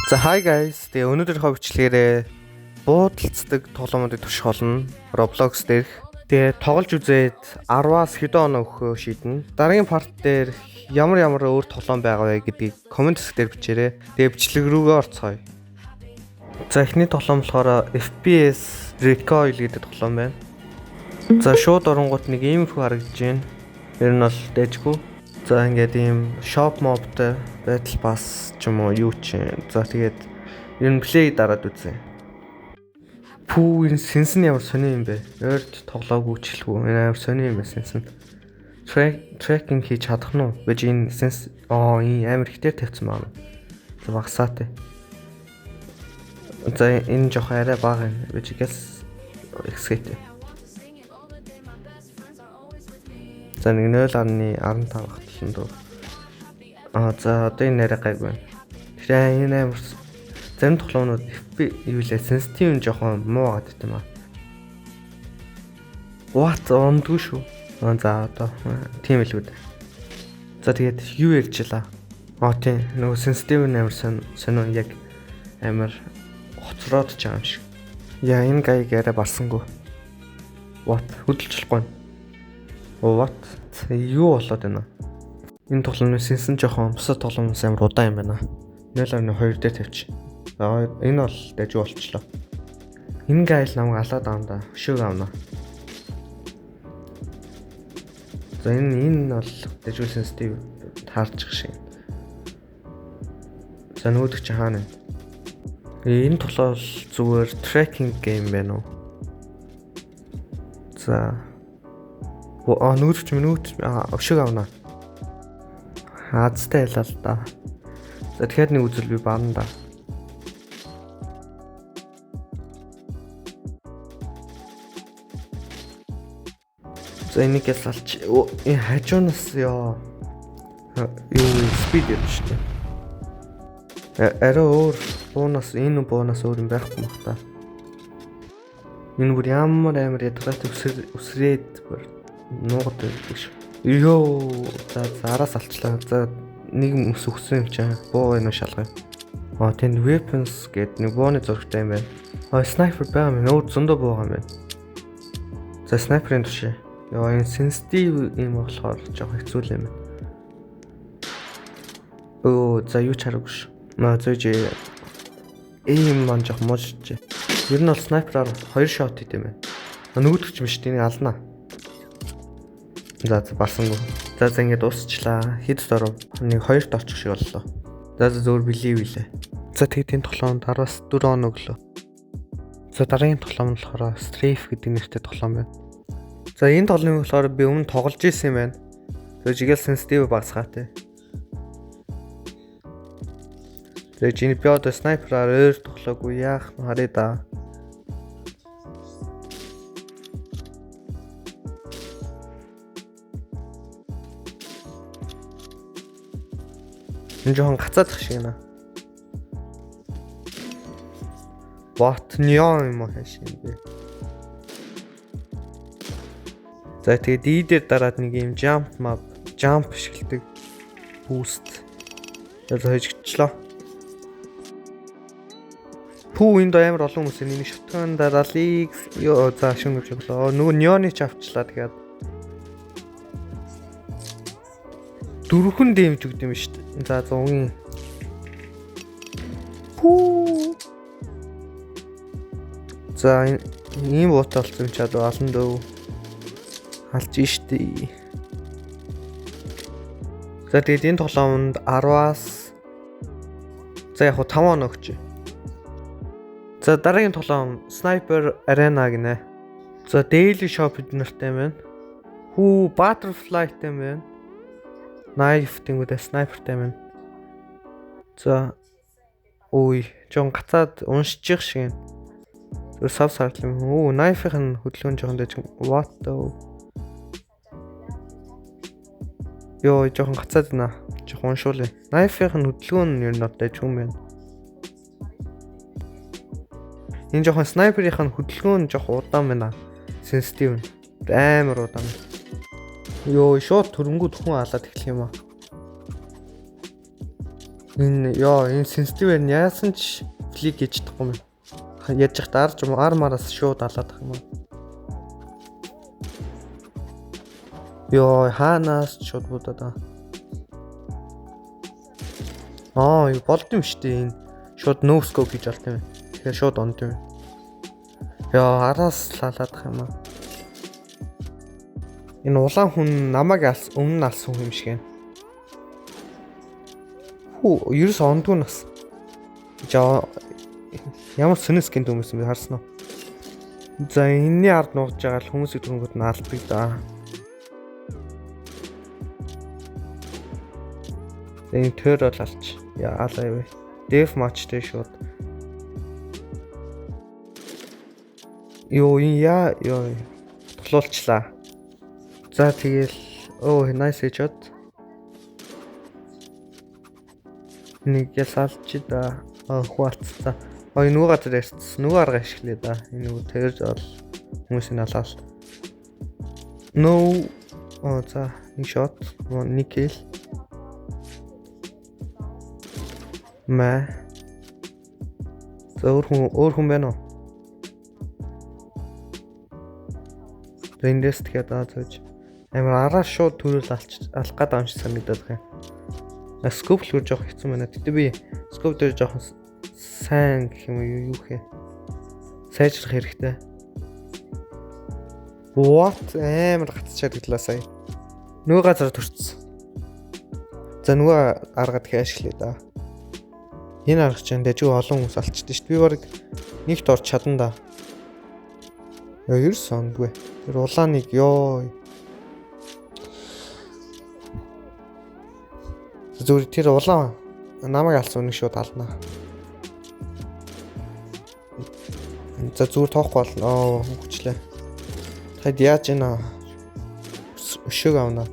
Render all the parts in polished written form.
За hi guys. Тэгээ өнөөдөр хөвчлэгээрээ буудалцдаг тоглоомуудыг туршуулна. Roblox дээрх. Тэгээ тоглож үзээд 10-аас хэдэн оноо өгөхөө шийднэ. Дараагийн part дээр ямар өөр тоглоом байгаа вэ гэдгийг комент хэсгээр бичээрэй. Тэгээ бичлэг рүүгээ орцгоё. За эхний тоглоом болохоор FPS Recoil гэдэг тоглоом байна. За шууд оронгууд нэг иймэрхүү харагдаж байна. Ер нь бол дэжгүй. За ингээд ийм shop mobтэй battle pass ч юм уу юу ч. За тэгээд ер нь play дараад үзье. Пүү энэ сенсэн ямар сони юм бэ? Ойрд тоглоог үүчлэхүү. Энэ амар сони юм байна сенсэн. Tracking хийж чадах нь уу? Бэж энэ сенс энэ амар ихтэй тавьсан байна. За багсаатай. За энэ жоох арай бага юм. Бэж гээс XG-тэй. За нэг 0.15 багтлан дөө. За одоо энэ арай гайг байна. Тэгэхээр энэ амар зарим тоглоомнууд FP юу лээ sensitive жоохон муу гад гэдэм аа. What ондгүй шүү. За одоо тийм л үү. За тэгээд юу ярьжлаа. Тийм нөгөө sensitive амар сонио яг амар хоцроод ч юм шиг. Яа энэ гайг арай барсангүй. What хөдөлчихгүй. What юу болоод байна? Энэ тоглоомны сенсэн жоохон бусад тоглоомноос амар удаан юм байна. 0.2 дээр тавьчих. Энэ бол дажгүй болчихлоо. Энэ гайл намайг алаад аавна. Өшөөг аавна. За энэ бол дажгүй sensitive таарчих шиг. За нөгөөдөг чи хаана вэ? Энэ тоглоом зүгээр tracking game байна уу? За нөгөөдөг өшөөг аавна. Хаацтай ялаа л да. За тэгэхээр нэг үзэл би баана да. За энийг ялалч. Энэ хажуунаас юу спид явж штэ. Арай өөр буунаас энэ буунаас өөр юм байхгүй мах та. Энэ бүр ямар амар ядгатай үсрээд бүр нуугад байдаг шүү. Йоо за араас алчлаа. За нэг мөс өгсөн юм чаа. Буу энэ шалгая. Тэнд weapons гэдэг нэг бууны зурагтай юм байна. Sniper байгаа юм. Өөр зөндөө буу байгаа юм байна. За sniper-ын тушаа. Яа энэ sensitive юм болохоор жоох хэцүү юм байна. За юу ч хараагүй шүү. Зөөж ийм маань жоох муужж. Ер нь бол sniper-аар 2 shot хийдэм байна. Нөгөөдөг ч юм шүү. Энийг алнаа. За барсангүй. За ингэж дуусчлаа. Хэд дөрөв? Нэг 2-т очих шиг боллоо. За зөөр believe илээ. За тэгээд энэ тоглоомд 10-аас 4 оноо өглөө. За дараагийн тоглоом нь болохоор Strafe гэдэг нэртэй тоглоом байна. За энэ тоглоомыг болохоор би өмнө тоглож ирсэн юм байна. Жигэл sensitive багсгаатай. Тэгээд энэ би одоо sniper-аар өөр тоглоогүй яах нь харъя да. Энэ жоохон гацаадах шиг нэ. What neon юм хааш юм бэ? За тэгээд дээр дараад нэг юм jump шилдэг boost. За хожигчлаа. Пүү энд амар олон хүмүүс нэг шотгон дараалыг ёо за шүнгэж өглөө. Нөгөө neon-ыг ч авчлаа тэгээд дөрвөн дэмж өгд юм шүү дээ. За 100-ийн. Пүү. За ийм буутай болсон юм чад олон дөө. Алж штий. За тэгээд энэ тоглоомд 10-аас за яг 5 оноо өгч. За дараагийн тоглоом Sniper Arena гинэ. За Daily Shop эднэртэй байна. Butterfly-тэй байна. Knife тэнгүүдээ sniper-тэй байна. За жон гацаад уншчих шиг. Зүр сав сардлын. Knife-ийн хөдөлгөөн жоохон дэж what though. Йоо жоохон гацаад байна. Жоохон уншуулъя. Knife-ийн хөдөлгөөн нь ер нь дэж юм байна. Энэ жоохон sniper-ийн хөдөлгөөн жоохон удаан байна. Sensitive. Амар удаан. Йоо шууд төрөнгүүд хүн алаад эхлэх юм аа. Энэ sensitive нь яасан ч флик гэж чадахгүй юм. Яаж их дарж юм армараас шууд алаад ах юм аа. Хаанаас шууд будаа. Юу болд юм штэ энэ. Шууд no scope гэж болт юм. Тэгэхээр шууд онд юм. Араас лалаадах юм аа. Энэ улаан хүн намайг өмнө алсан хүн юм шиг байна. Ерөөс ондгүй нас. Ямар сүнэс гэнт хүмүүс юм харсан уу? За энэний ард нуугж байгаа л хүмүүсийн төрөнгөд нь алдаг да. Энэ төр бол алч. Яалаа вэ? Def matchтэй шууд. Тоглуулчлаа. За тэгэл nice headshot. Нэг ясалч да. Хуалцсан. Нөгөө газар ярьсан. Нөгөө арга ашиглая да. Энэ нөгөө тэр бол хүмүүсийн алаал. За нэг shot. Нэг kill. За өөр хүн байна уу? Эндээс тэгээд зааж амар араа шууд төрөл алах гад амж санагдаад байна. Scope л жоох хэцүү байна. Тэгтээ би scope дээр жоох сайн гэх юм уу юу хэ. Сайжрах хэрэгтэй. What амар гацчаад идлээ сая. Нөгөө газар төрчихсөн. За нөгөө арга дахиад ашиглая да. Энэ арга чинь дэжгүй олон хүмүүс алчдаг шүү дээ. Би баг нэгт орч чадна да. Ерөөс сондгүй. Тэр улааныг Зүгээр тэр улаан намайг алсан үнийг шууд ална. За зүгээр тоохгүй болно. Хүчлээ. Тад яаж ийна өшөөг авна.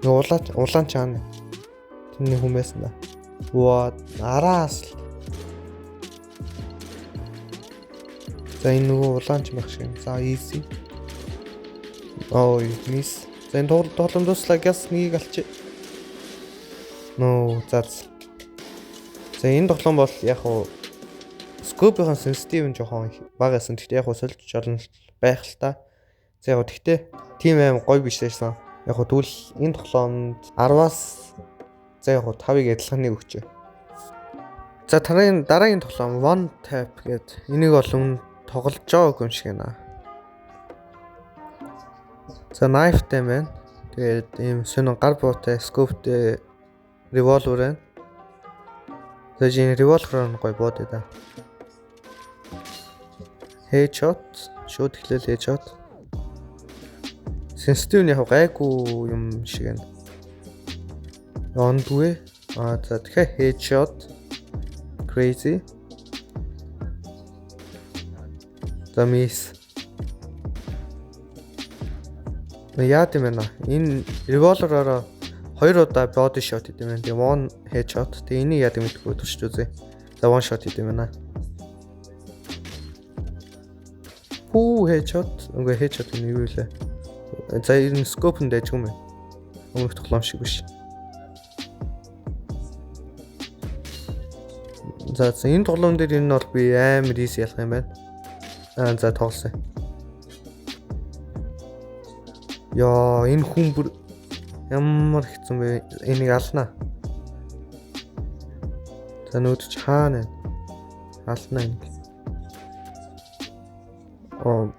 Улаан чаана. Тэний хүмүүс нэ. Араас. За энэ нөгөө улаан ч байх шиг. За easy. Miss. За энэ тоглоом дуслаа газ нэгийг алчи. За энэ тоглоом бол яг хуу scope-ийн sensitive нь жоохон багасан. Гэхдээ яг хуу сольж олно байх л та. За яг гэхдээ team аим гоё биш байсан. Яг хуу тэгвэл энэ тоглоомд 10-аас за яг хуу 5-ыг адилханыг өгчээ. За дараагийн тоглоом one tap гэдэг. Энийг бол өмнө тоглож байгаа юм шиг байна. За knife-тэй байна. Тэгээд ийм сонин гар буутай scope-тэй revolver байна. Тэгээд энэ revolver нь гоё бод да. Headshot, шууд эхлээл headshot. Sensitive нь яг гайгүй юм шиг байна. Ондгүй. За тэгэхээр headshot crazy. За miss. Яа гэм бэ? Энэ revolver-ороо 2 удаа body shot хийдэм байна. Тэгээ one headshot. Тэгээ энийг яа гэм мэдгүй туршиж үзье. За one shot хийдэм байна. Headshot. Үгүй headshot нь юу вэ? За энэ scope нь дайж юм байна. Өмнөх тоглоом шиг биш. За энэ тоглоом дээр энэ бол би амар easy ялах юм байна. За тоглосон. Энэ хүн бүр ямар хэцүү бэ? Энийг алнаа. За нүүдч хаана вэ? Алнаа ингэ. Oh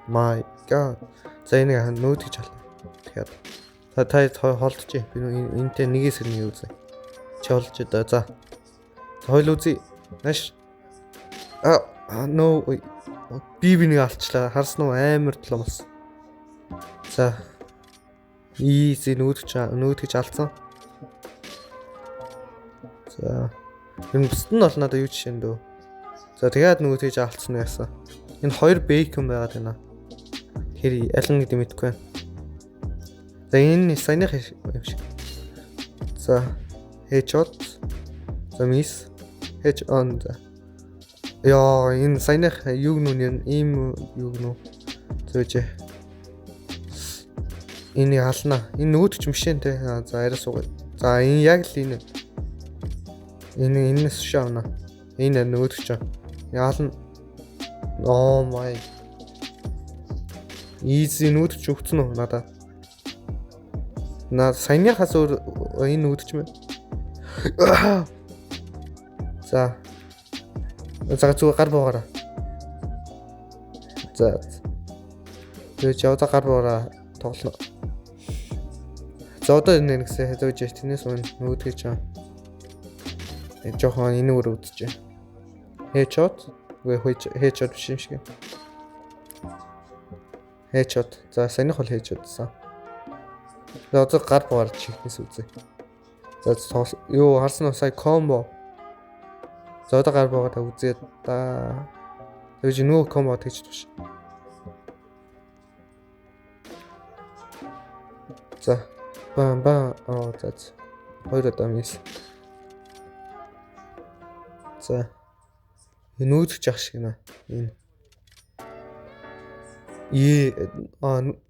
my god. За энийг нүүд гэж ална. Тэгэхээр та холдож. Би энэтэй нэгээс нэг үзье. Чи холдож да. За. Хойл үзье. Нааш. No. Би нэг алчлаа. Харсан уу амар толом болсон. За. Easy нүүд гэж алдсан. За. Энэ бусд нь бол надад юу жишээ дөө. За тэгээд нүүд гэж алдсан нь яасан. Энэ хоёр bacon байгаад байна. Тэр аль нь гэдэг мэдэхгүй байна. За энэ саяных юм шиг. За headshot. За miss. Hedge on. Энэ саяных юу нүн ийм юу нү. Зөөж. Энийг алнаа. Энэ нөгөөдөг ч мишэн те. За арай суугаад. За энэ яг л энэ. Энэс шаавна. Энэ нөгөөдөг ч. Яална. Oh my. Easy нөгөөдөг ч өгцөн үү надад. Саяныхаас өөр энэ нөгөөдөг юм. За. Зүгээр гар буугаараа. За. Тэгээд яваа гар буугаараа тоглоно. За одоо энэ нэгсээ хэзээж тэрнээс өмнө нөгөөдгөө ч жоохон энэ өөр үдчихэ. Headshot. Headshot биш юм шиг. Headshot. За саяных бол headshotсан. За одоо гар буугаар чихнээс үзье. За юу харсан уу сая combo. За одоо гар буугаар үзээд та. Тэгэж нөгөө combo тэгж туш. За бам за хоёр удаа мис. За энэ нүүдч ах шиг нэ энэ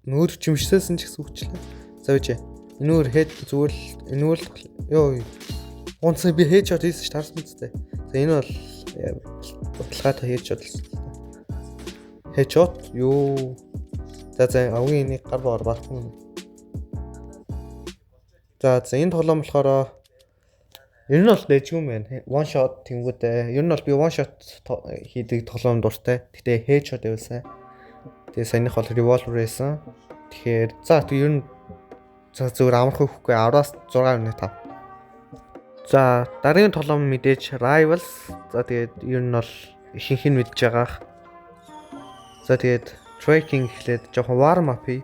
нүүдч юмшсэн ч гэсэн үгчлээ. За үгүй энэ өөр хэд зүгээр л энэ үл ёо онцгой би headshot хийсэн ш тарсан үстэй. За энэ бол баталгаатай headshot л. Headshot юу. За авгийн энийг гар боор барахгүй. За энэ тоглоом болохоор ер нь бол дэжгүй юм байна. One shot тэнгүүдээ. Ер нь бол би one shot хийдэг тоглоом дуртай. Гэтэ headshot байвсан. Тэгээ саяных бол revolver байсан. Тэгэхээр за ер нь зүгээр амарх хөхгүй 10-аас 6.5. За дараагийн тоглоом мэдээж Rivals. За тэгээд ер нь бол ихэнх нь мэдж байгаах. За тэгээд tracking гэхлээр жоохон warm up хий.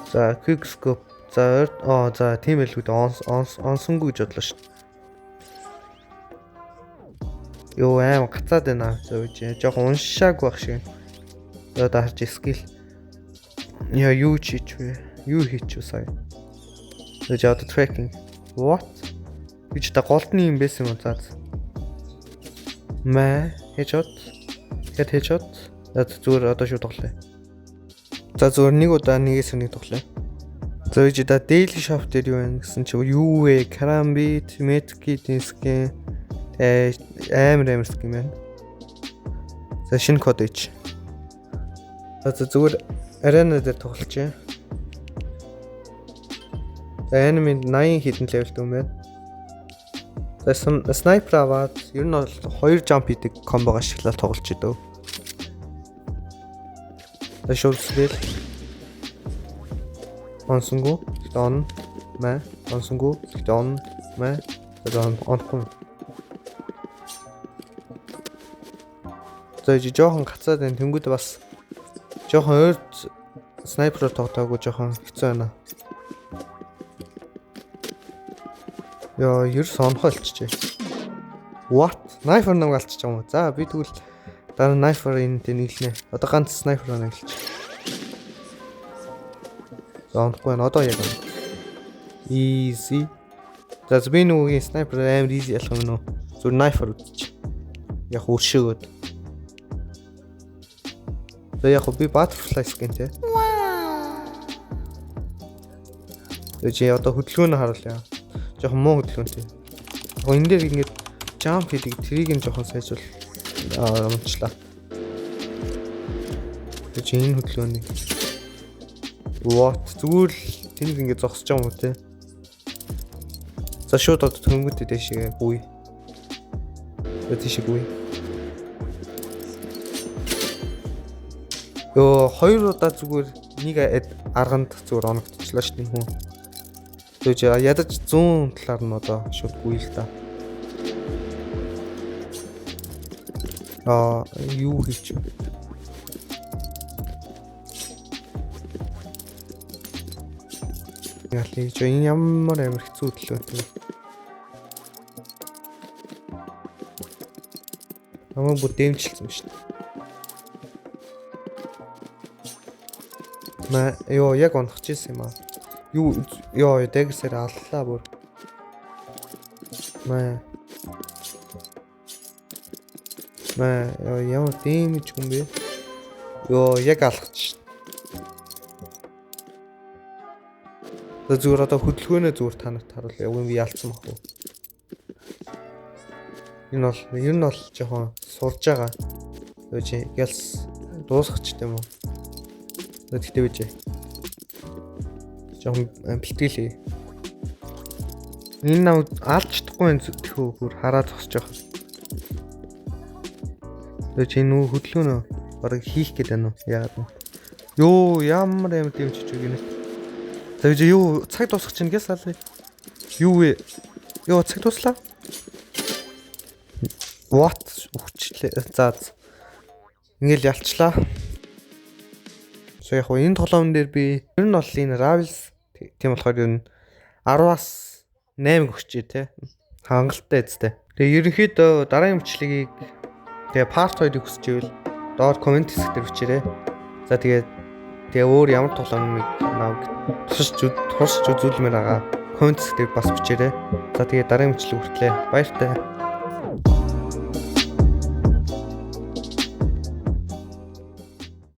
За quick scope за тийм л үү онсонгүй гэж бодлоо шүү. Йоо гацаад байна. За үгүй жоохон уншааг байх шиг. Одоо харж skill. Яа юу чич вэ? Юу хийч вэ сая? Тэгэж одоо tracking. What? Гэж та голдны юм байсан юм заа. Headshot. Headshot. Зүгээр одоо шүү тоглоё. За зүгээр нэг удаа нэгээс нэг тоглоё. За үгүй да daily shop дээр юу вэ гэсэн чи юу вэ? Karambit, medkit, skin амар skin байна. За шинэ код ич. За зүгээр arena дээр тоглолч. За enemy 80 хитэн левелтэй юм байна. За sniper аваад ер нь бол 2 jump хийдэг комбог ашиглаад тоглолч идэв. За шулсвэл онсонгу дон мэ онсонгу дон мэ дон онхон. За жоохон гацаад байна. Тэнгүүд бас жоохон ойр снайпераар тоглоагүй жоохон хэцүү байна. Яа, ер сонхоо олчихжээ. What? Sniper намайг алчих юм уу? За би тэгвэл дараа sniper энэ нэглэнэ. Одоо ганц sniper нэглэж. За онхгүй одоо яг. Easy. За би нүгийн sniper амар easy ялах юм нөө. Зүр sniper үтчих. Яг өршөөгөөд. За яг би butterfly skin те. Тэгэж одоо хөдөлгөөнө харуулъя. Жохон муу хөдөлгөөнтэй. Энэ дээр ингэж jump хийдэг трийг нь жохон сайжуул амчлаа. Тэгэж энэ хөдөлгөөнийг what зүгээр л тэнийг ингэ зогсож байгаа юм уу те. За шууд одоо төмгөд дэшээ гуй. Дэшээ гуй. Ёо хоёр удаа зүгээр нэг арганд зүгээр оногдчихлаа шүү дээ хүн. Тэгэж ядаж 100 талаар нь одоо шууд гуй л та. Юу хийч вэ? Яалээ ч энэ ямар хэцүү төлөө тийм. Намайг бүр дэмжлсэн шүү дээ. Ёо яг унахч ирсэн юм аа. Юу ёо дэгсээр аллаа бүр. Ямар дэмж юм бэ? Йоо, яг алгач. Зүгээр одоо хөдөлгөөнөө зүгээр танарт харуул. Яг юм би ялцсан баг уу. Энэ нь бол жоохон сурж байгаа. Өөч ялс дуусах ч гэдэм үү. Тэгтээ үгүй. Жоохон бэлтгэлээ. Энэ нав алж чадахгүй энэ зөвхөн бүр хараад зогсож байгаа. Өөч энэ нүү хөдөлгөөнөө бараг хийх гээд байна уу? Яагаад вэ? Йоо, ямар юм дэмжиж байгаа юм. За би юу цаг дуусах чинь гэс аль. Юу вэ? Йоо, цаг дуслаа. What үхчлээ. За. Ингээл ялчлаа. So яг энэ тоглоомн дээр би ер нь бол энэ Ravels тийм болохоор ер нь 10-аас 8 өгчээ те. Хангалттай эзтэй. Тэгээ ерөнхийдөө дараагийн бичлэгийг тэгээ part 2-ыг хүсэж ивэл доор комент хэсэг дээр бичээрэй. За тэгээ өөр ямар тоглоомыг наваг тусч үзүүлмээр байгаа комент хэсэг дээр бас бичээрэй. За тэгээ дараагийн бичлэг хүртлээ баяртай.